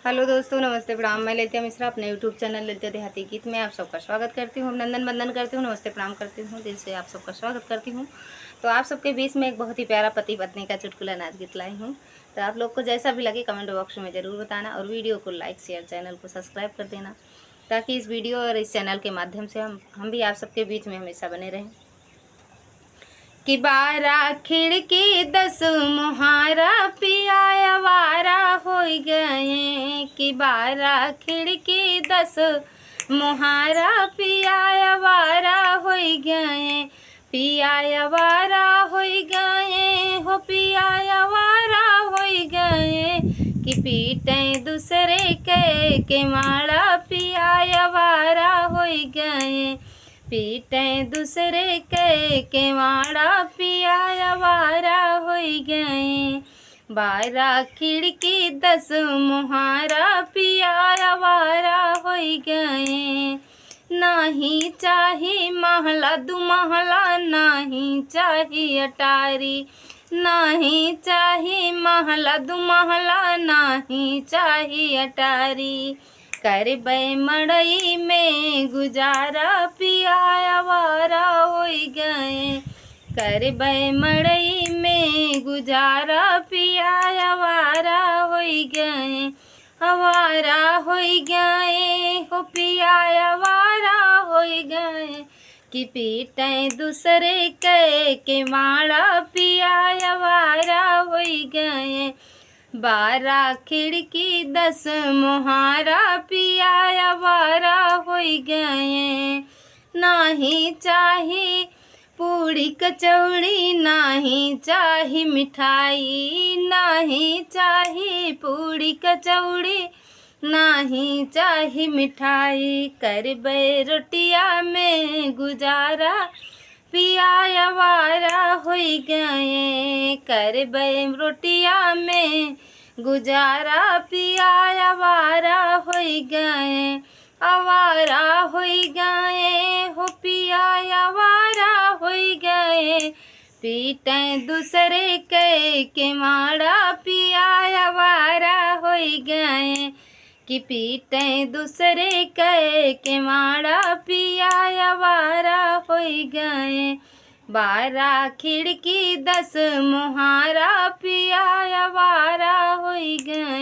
Hello दोस्तों, नमस्ते प्रणाम। मैं ललिता मिश्रा अपने यूट्यूब चैनल ललिता देहाती गीत में आप सबका स्वागत करती हूँ। नंदन वंदन करती हूँ, नमस्ते प्रणाम करती हूँ, दिल से आप सबका स्वागत करती हूँ। तो आप सबके बीच में एक बहुत ही प्यारा पति पत्नी का चुटकुला नाच गीत लाई हूँ। तो आप लोग को जैसा भी लगे कमेंट बॉक्स में ज़रूर बताना और वीडियो को लाइक शेयर, चैनल को सब्सक्राइब कर देना, ताकि इस वीडियो और इस चैनल के माध्यम से हम भी आप सबके बीच में हमेशा बने रहें। कि 12 खिड़की 10 मुहारा पिया आवारा हो गए। कि 12 खिड़की 10 मुहारा पिया आवारा हो गए। पिया आवारा हो गए हो, पिया आवारा हो गए। कि पीटे दूसरे के माड़ा पिया आवारा हो गए। पीटे दूसरे के माड़ा पिया आवारा हो गए। 12 खिड़की 10 मुहारा पिया आवारा हो गए। नहीं चाही महला दुमहला, नहीं चाही अटारी, नहीं चाही महला दुमहला, नहीं चाही अटारी। करबै मड़ई में गुजारा पिया आवारा हो गए। करबै मड़ई में गुजारा पिया आवारा हो गए। आवारा हो गए हो, पिया आवारा हो गए। कि पीटे दूसरे के माड़ा पिया आवारा हो गए। 12 खिड़की 10 मुहारा पिया आवारा हो गए। नाही चाही पूड़ी कचौड़ी, नाही चाही मिठाई, नाही चाही पूड़ी कचौड़ी, नाही चाही मिठाई। करबै रोटिया में गुजारा पिया आवारा हो गए। करबै रोटिया में गुजारा पिया आवारा हो गए। आवारा हो गए हो, पिया आवारा हो गए। पीटे दूसरे के माड़ा पिया आवारा हो गए। कि पीटे दूसरे के माड़ा पिया आवारा हो गए। 12 खिड़की 10 मुहारा पिया आवारा हो गए।